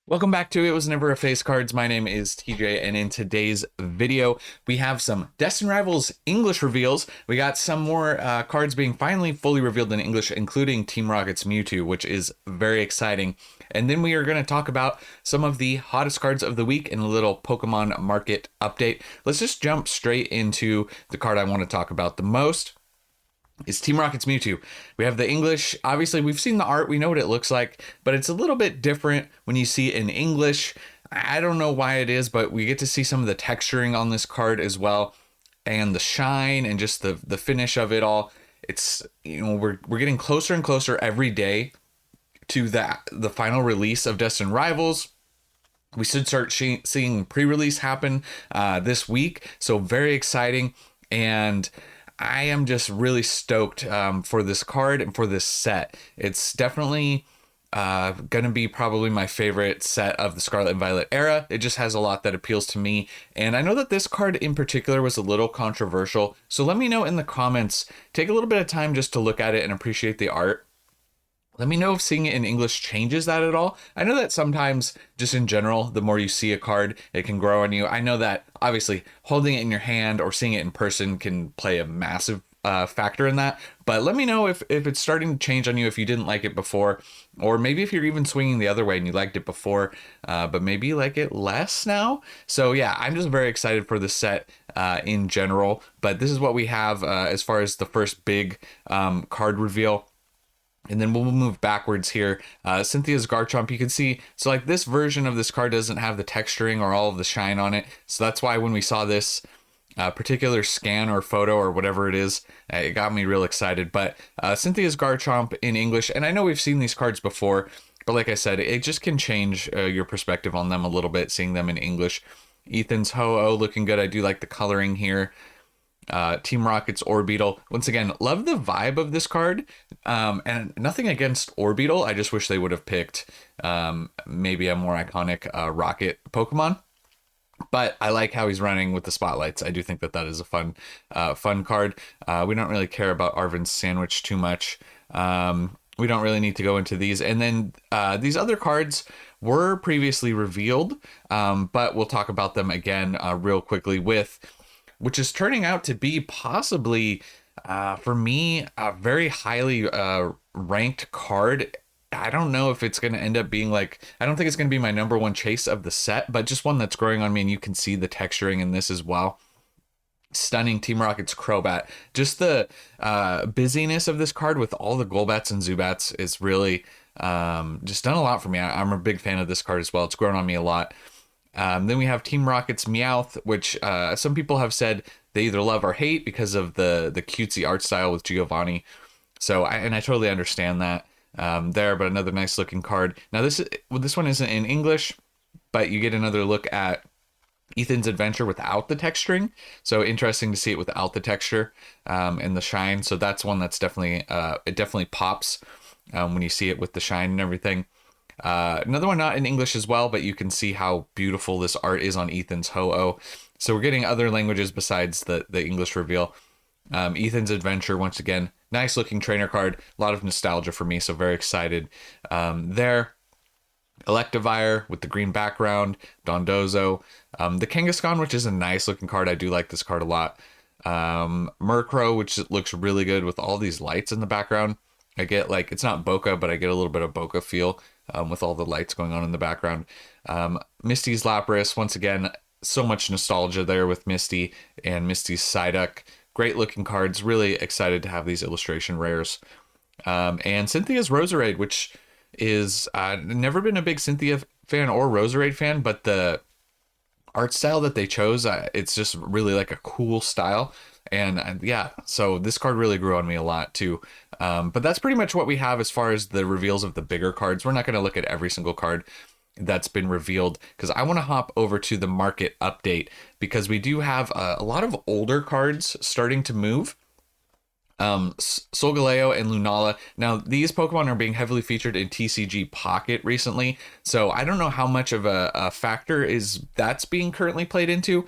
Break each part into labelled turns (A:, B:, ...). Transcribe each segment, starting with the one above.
A: Welcome back to It Was Never a Face Cards. My name is TJ, and in today's video, we have some Destin Rivals English reveals. We got some more cards being finally fully revealed in English, including Team Rocket's Mewtwo, which is very exciting. And then we are going to talk about some of the hottest cards of the week in a little Pokemon market update. Let's just jump straight into the card I want to talk about the most. Is Team Rocket's Mewtwo. We have the English. Obviously, we've seen the art. We know what it looks like, but it's a little bit different when you see it in English. I don't know why it is, but we get to see some of the texturing on this card as well, and the shine and just the finish of it all. It's, we're getting closer and closer every day to the final release of Destin Rivals. We should start seeing pre-release happen this week, so very exciting. And I am just really stoked for this card and for this set. It's definitely going to be probably my favorite set of the Scarlet and Violet era. It just has a lot that appeals to me. And I know that this card in particular was a little controversial. So let me know in the comments. Take a little bit of time just to look at it and appreciate the art. Let me know if seeing it in English changes that at all. I know that sometimes, just in general, the more you see a card, it can grow on you. I know that, obviously, holding it in your hand or seeing it in person can play a massive factor in that. But let me know if it's starting to change on you, if you didn't like it before. Or maybe if you're even swinging the other way and you liked it before, but maybe you like it less now. So yeah, I'm just very excited for this set in general. But this is what we have as far as the first big card reveal. And then we'll move backwards here. Cynthia's Garchomp, you can see, so like this version of this card doesn't have the texturing or all of the shine on it. So that's why when we saw this particular scan or photo or whatever it is, it got me real excited. But Cynthia's Garchomp in English, and I know we've seen these cards before, but like I said, it just can change your perspective on them a little bit, seeing them in English. Ethan's Ho-Oh looking good. I do like the coloring here. Team Rocket's Orbeetle. Once again, love the vibe of this card, and nothing against Orbeetle. I just wish they would have picked maybe a more iconic Rocket Pokemon. But I like how he's running with the spotlights. I do think that that is a fun card. We don't really care about Arvin's Sandwich too much. We don't really need to go into these. And then these other cards were previously revealed, but we'll talk about them again real quickly which is turning out to be possibly, for me, a very highly ranked card. I don't know if it's going to end up being like, I don't think it's going to be my number one chase of the set, but just one that's growing on me, and you can see the texturing in this as well. Stunning Team Rocket's Crobat. Just the busyness of this card with all the Golbats and Zubats is really just done a lot for me. I'm a big fan of this card as well. It's grown on me a lot. Then we have Team Rocket's Meowth, which some people have said they either love or hate because of the cutesy art style with Giovanni. So I totally understand that there, but another nice looking card. Now this one isn't in English, but you get another look at Ethan's Adventure without the texturing. So interesting to see it without the texture and the shine. So that's one that's definitely it definitely pops when you see it with the shine and everything. Another one not in English as well, but you can see how beautiful this art is on Ethan's Ho-Oh. So we're getting other languages besides the English reveal. Ethan's Adventure, once again, nice looking trainer card. A lot of nostalgia for me, so very excited there. Electivire with the green background. Dondozo. The Kangaskhan, which is a nice looking card. I do like this card a lot. Murkrow, which looks really good with all these lights in the background. I get like, it's not bokeh, but I get a little bit of bokeh feel with all the lights going on in the background. Misty's Lapras, once again, so much nostalgia there with Misty and Misty's Psyduck. Great looking cards. Really excited to have these illustration rares. And Cynthia's Roserade, which is never been a big Cynthia fan or Roserade fan, but the art style that they chose, it's just really like a cool style. And yeah, so this card really grew on me a lot too. But that's pretty much what we have as far as the reveals of the bigger cards. We're not going to look at every single card that's been revealed because I want to hop over to the market update because we do have a lot of older cards starting to move. Solgaleo and Lunala. Now, these Pokemon are being heavily featured in TCG Pocket recently, so I don't know how much of a factor that's being currently played into.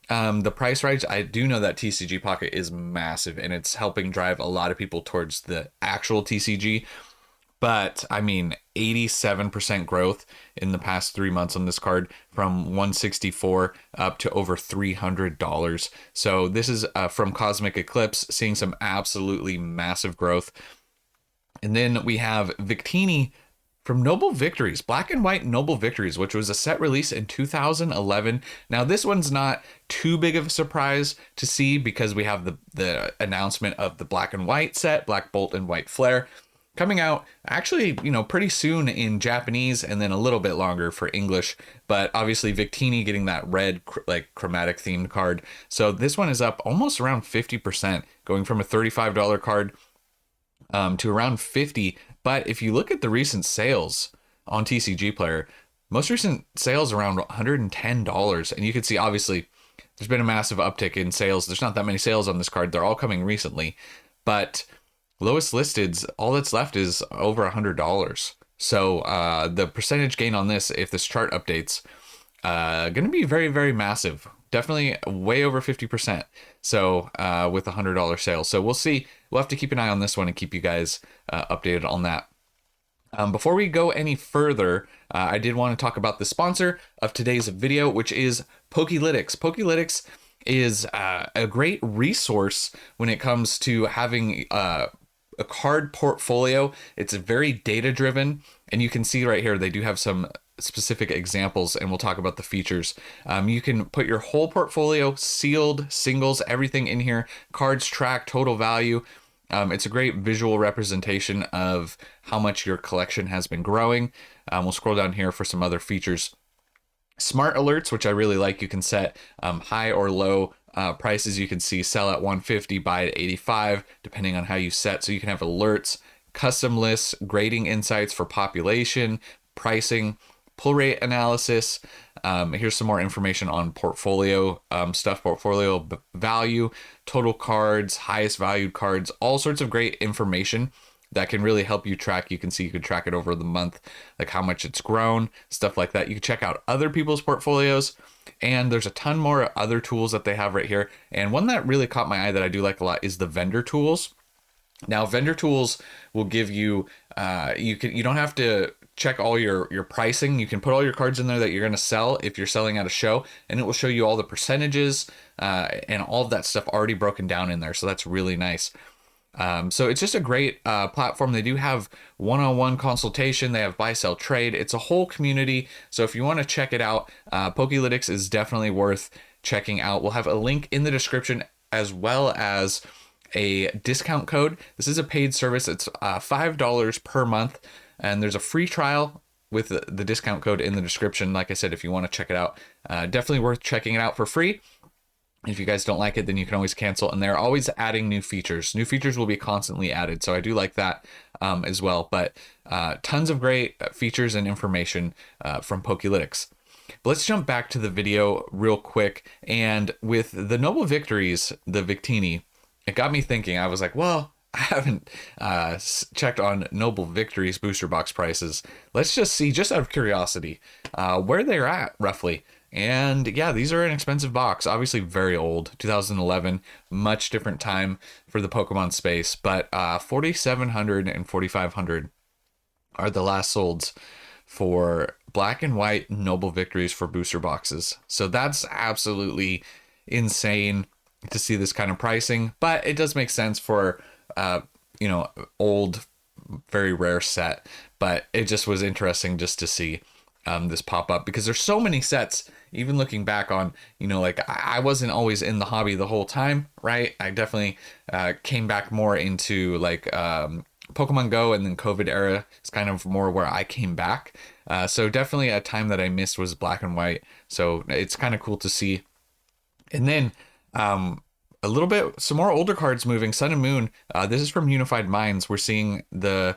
A: The price rise, I do know that TCG Pocket is massive and it's helping drive a lot of people towards the actual TCG. But I mean, 87% growth in the past 3 months on this card, from 164 up to over $300. So this is from Cosmic Eclipse, seeing some absolutely massive growth. And then we have Victini from Noble Victories, Black and White Noble Victories, which was a set release in 2011. Now, this one's not too big of a surprise to see because we have the announcement of the Black and White set, Black Bolt and White Flare, coming out actually, pretty soon in Japanese, and then a little bit longer for English. But obviously Victini getting that red, like chromatic themed card. So this one is up almost around 50%, going from a $35 card to around 50. But if you look at the recent sales on TCG Player, most recent sales around $110. And you can see, obviously, there's been a massive uptick in sales. There's not that many sales on this card. They're all coming recently. But lowest listeds, all that's left is over $100. So the percentage gain on this, if this chart updates, going to be very, very massive. Definitely way over 50%. So with $100 sales. So we'll see. We'll have to keep an eye on this one and keep you guys updated on that. Before we go any further, I did want to talk about the sponsor of today's video, which is Pokelytics. Pokelytics is a great resource when it comes to having a card portfolio. It's very data driven, and you can see right here they do have some specific examples, and we'll talk about the features. You can put your whole portfolio, sealed, singles, everything in here, cards track, total value. It's a great visual representation of how much your collection has been growing. We'll scroll down here for some other features. Smart alerts, which I really like. You can set high or low prices. You can see sell at 150, buy at 85, depending on how you set. So you can have alerts, custom lists, grading insights for population, pricing, pull rate analysis. Here's some more information on portfolio stuff, portfolio value, total cards, highest valued cards, all sorts of great information that can really help you track. You can see, you can track it over the month, like how much it's grown, stuff like that. You can check out other people's portfolios, and there's a ton more other tools that they have right here. And one that really caught my eye that I do like a lot is the vendor tools. Now, vendor tools will give you, you don't have to check all your pricing. You can put all your cards in there that you're going to sell if you're selling at a show, and it will show you all the percentages and all of that stuff already broken down in there. So that's really nice. So it's just a great platform. They do have one-on-one consultation. They have buy, sell, trade. It's a whole community. So if you want to check it out, Pokelytics is definitely worth checking out. We'll have a link in the description, as well as a discount code. This is a paid service. It's $5 per month, and there's a free trial with the discount code in the description. Like I said, if you want to check it out, definitely worth checking it out for free. If you guys don't like it, then you can always cancel, and they're always adding new features. New features will be constantly added, so I do like that as well. But tons of great features and information from Pokelytics. But let's jump back to the video real quick. And with the Noble Victories, the Victini, it got me thinking. I was like, well, I haven't checked on Noble Victories booster box prices. Let's just see, just out of curiosity, where they're at roughly. And yeah, these are an expensive box. Obviously very old, 2011, much different time for the Pokemon space. But 4,700 and 4,500 are the last solds for Black and White Noble Victories for booster boxes. So that's absolutely insane to see this kind of pricing, but it does make sense for old, very rare set. But it just was interesting just to see this pop up, because there's so many sets. Even looking back on, like I wasn't always in the hobby the whole time, right? I definitely came back more into like Pokemon Go, and then COVID era is kind of more where I came back. So definitely a time that I missed was Black and White. So it's kind of cool to see. And then a little bit, some more older cards moving. Sun and Moon. This is from Unified Minds. We're seeing the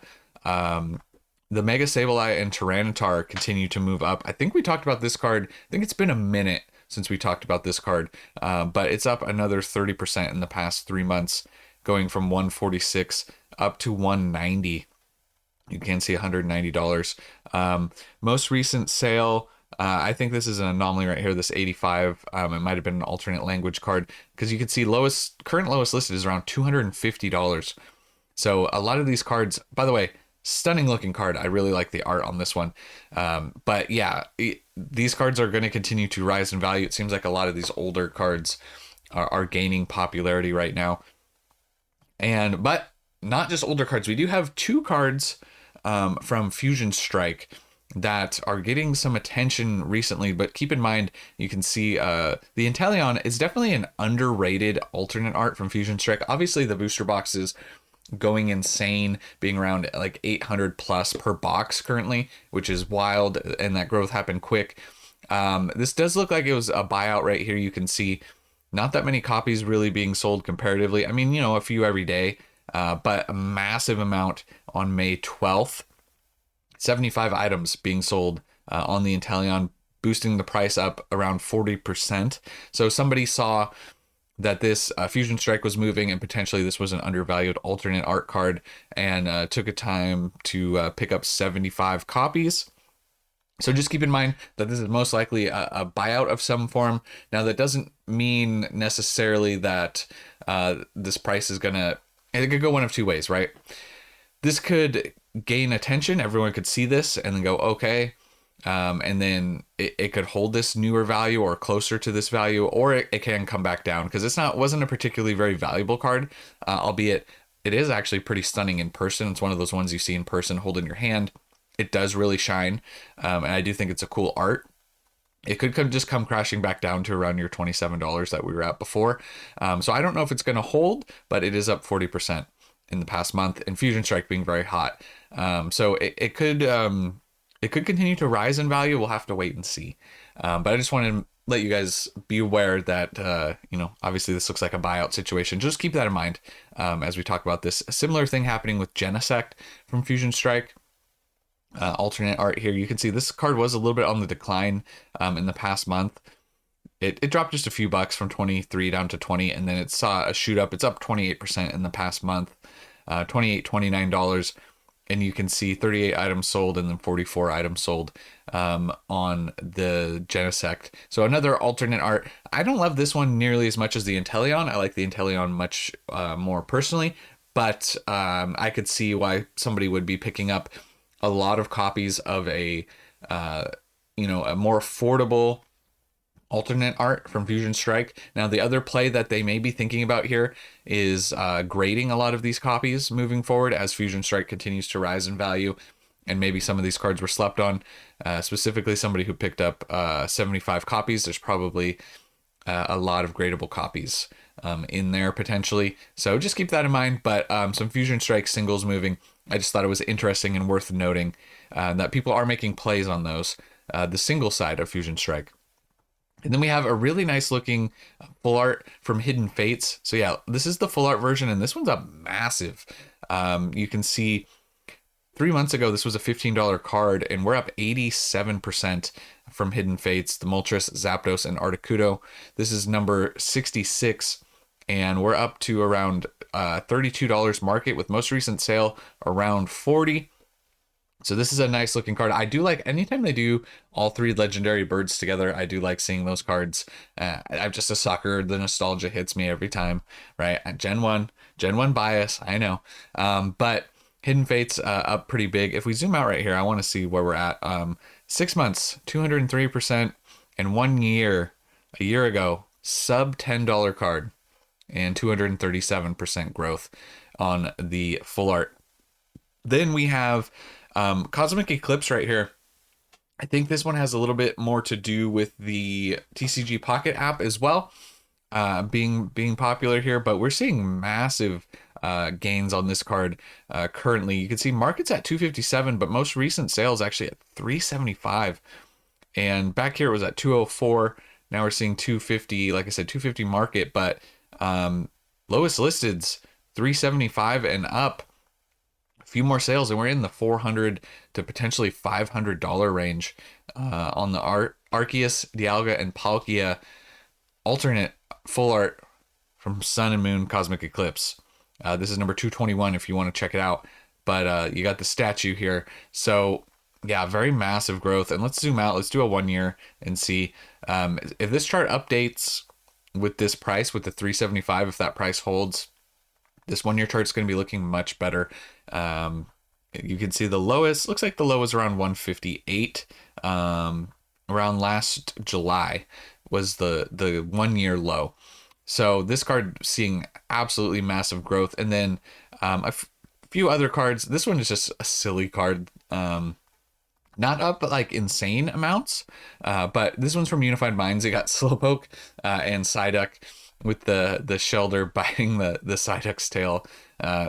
A: Mega Sableye and Tyranitar continue to move up. I think we talked about this card. I think it's been a minute since we talked about this card, but it's up another 30% in the past 3 months, going from 146 up to 190. You can see $190. Most recent sale, I think this is an anomaly right here, this 85. It might have been an alternate language card, because you can see current lowest listed is around $250. So a lot of these cards, by the way, Stunning looking card. I really like the art on this one. But yeah, these cards are going to continue to rise in value. It seems like a lot of these older cards are gaining popularity right now. But not just older cards. We do have two cards from Fusion Strike that are getting some attention recently, but keep in mind, you can see the Inteleon is definitely an underrated alternate art from Fusion Strike. Obviously, the booster boxes going insane, being around like 800 plus per box currently, which is wild, and that growth happened quick. This does look like it was a buyout right here. You can see not that many copies really being sold comparatively. I mean, you know, a few every day, but a massive amount on May 12th. 75 items being sold on the Inteleon, boosting the price up around 40%. So somebody saw that this Fusion Strike was moving and potentially this was an undervalued alternate art card, and took a time to pick up 75 copies. So just keep in mind that this is most likely a buyout of some form. Now, that doesn't mean necessarily that this price is gonna, it could go one of two ways, right? This could gain attention. Everyone could see this and then go, okay. And then it could hold this newer value or closer to this value, or it can come back down because wasn't a particularly very valuable card, albeit it is actually pretty stunning in person. It's one of those ones you see in person, hold in your hand. It does really shine, and I do think it's a cool art. It could just come crashing back down to around your $27 that we were at before. So I don't know if it's going to hold, but it is up 40% in the past month, and Fusion Strike being very hot. So it could continue to rise in value. We'll have to wait and see. But I just wanted to let you guys be aware that, you know, obviously this looks like a buyout situation. Just keep that in mind as we talk about this. A similar thing happening with Genesect from Fusion Strike. Alternate art here. You can see this card was a little bit on the decline in the past month. It dropped just a few bucks from 23 down to 20, and then it saw a shoot up. It's up 28% in the past month, $29. And you can see 38 items sold and then 44 items sold on the Genesect. So another alternate art. I don't love this one nearly as much as the Inteleon. I like the Inteleon much more personally, but I could see why somebody would be picking up a lot of copies of a more affordable alternate art from Fusion Strike. Now, the other play that they may be thinking about here is grading a lot of these copies moving forward as Fusion Strike continues to rise in value, and maybe some of these cards were slept on. Specifically, somebody who picked up 75 copies. There's probably a lot of gradable copies in there potentially. So just keep that in mind. But some Fusion Strike singles moving. I just thought it was interesting and worth noting that people are making plays on those, the single side of Fusion Strike. And then we have a really nice looking full art from Hidden Fates. So yeah, this is the full art version, and this one's a massive. You can see 3 months ago, this was a $15 card, and we're up 87% from Hidden Fates, the Moltres, Zapdos, and Articuno. This is number 66, and we're up to around $32 market, with most recent sale around $40. So this is a nice looking card. I do like anytime they do all three legendary birds together. I do like seeing those cards. I'm just a sucker. The nostalgia hits me every time, right? Gen 1 bias, I know. But Hidden Fates up pretty big. If we zoom out right here, I want to see where we're at. 6 months, 203%, and 1 year, a year ago, sub $10 card, and 237% growth on the full art. Then we have Cosmic Eclipse right here. I think this one has a little bit more to do with the TCG Pocket app as well, being popular here, but we're seeing massive gains on this card currently. You can see market's at 257, but most recent sales actually at 375, and back here it was at 204. Now we're seeing 250, like I said, 250 market, but lowest listed's 375 and up. Few more sales, and we're in the $400 to potentially $500 range on the Arceus, Dialga, and Palkia alternate full art from Sun and Moon Cosmic Eclipse. This is number 221 if you want to check it out, but you got the statue here. So yeah, very massive growth. And let's zoom out. Let's do a 1 year and see if this chart updates with this price, with the 375, if that price holds. This 1 year chart is going to be looking much better. You can see the lowest, looks like the low was around 158. Around last July was the 1 year low. So this card seeing absolutely massive growth. And then few other cards. This one is just a silly card. Not up like insane amounts, but this one's from Unified Minds. It got Slowpoke and Psyduck with the Shelder biting the Psyduck's tail.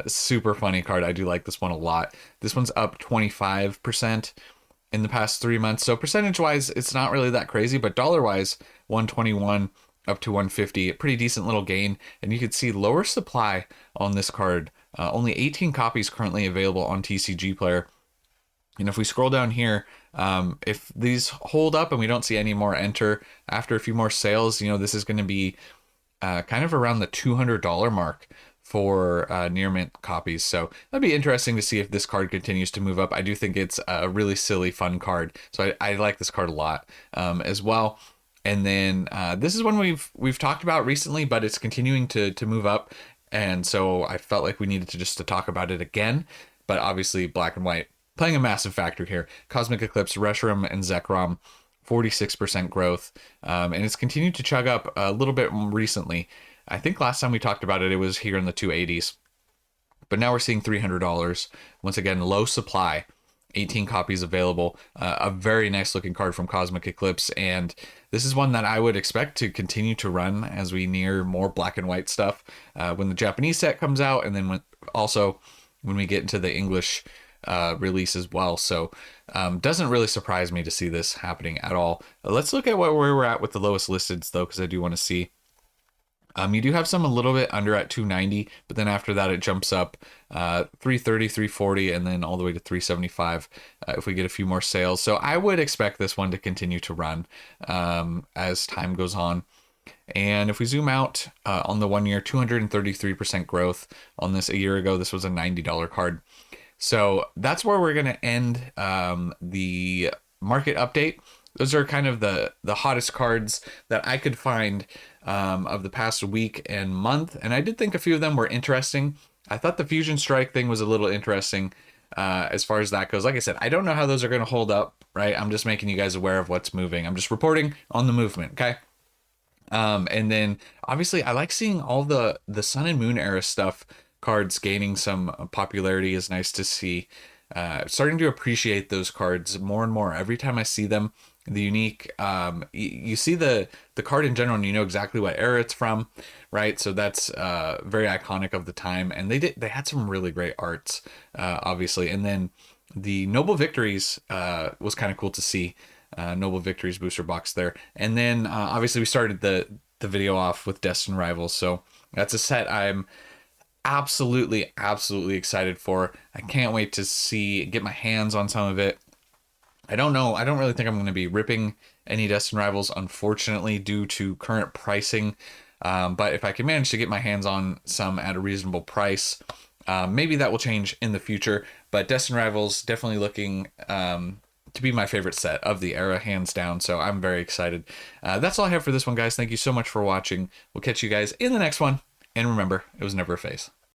A: Super funny card. I do like this one a lot. This one's up 25% in the past 3 months. So percentage wise, it's not really that crazy, but dollar wise, 121 up to 150, a pretty decent little gain. And you can see lower supply on this card. Only 18 copies currently available on TCG Player. And if we scroll down here, if these hold up and we don't see any more enter after a few more sales, you know, this is going to be kind of around the $200 mark for near mint copies. So that'd be interesting to see if this card continues to move up. I do think it's a really silly, fun card. So I like this card a lot as well. And then this is one we've talked about recently, but it's continuing to move up. And so I felt like we needed to talk about it again. But obviously black and white playing a massive factor here. Cosmic Eclipse, Reshiram, and Zekrom, 46% growth. And it's continued to chug up a little bit recently. I think last time we talked about it, it was here in the 280s. But now we're seeing $300. Once again, low supply. 18 copies available. A very nice looking card from Cosmic Eclipse. And this is one that I would expect to continue to run as we near more black and white stuff. When the Japanese set comes out, and then when we get into the English release as well. So doesn't really surprise me to see this happening at all. Let's look at where we're at with the lowest listeds though, because I do want to see. You do have some a little bit under at 290, but then after that it jumps up 330, 340, and then all the way to 375 if we get a few more sales. So I would expect this one to continue to run as time goes on. And if we zoom out on the 1 year, 233% growth on this. A year ago, this was a $90 card. So that's where we're going to end the market update. Those are kind of the hottest cards that I could find of the past week and month. And I did think a few of them were interesting. I thought the Fusion Strike thing was a little interesting as far as that goes. Like I said, I don't know how those are going to hold up, right? I'm just making you guys aware of what's moving. I'm just reporting on the movement, okay? And then obviously I like seeing all the Sun and Moon era stuff cards gaining some popularity. Is nice to see. Starting to appreciate those cards more and more every time I see them. The unique, you see the card in general and you know exactly what era it's from, right? So that's very iconic of the time. And they had some really great arts, obviously. And then the Noble Victories was kind of cool to see. Noble Victories booster box there. And then obviously we started the video off with Destin Rivals. So that's a set I'm absolutely excited for. I can't wait to get my hands on some of it. I don't know. I don't really think I'm going to be ripping any Destin Rivals, unfortunately, due to current pricing. But if I can manage to get my hands on some at a reasonable price, maybe that will change in the future. But Destin Rivals definitely looking to be my favorite set of the era, hands down. So I'm very excited. That's all I have for this one, guys. Thank you so much for watching. We'll catch you guys in the next one. And remember, it was never a phase.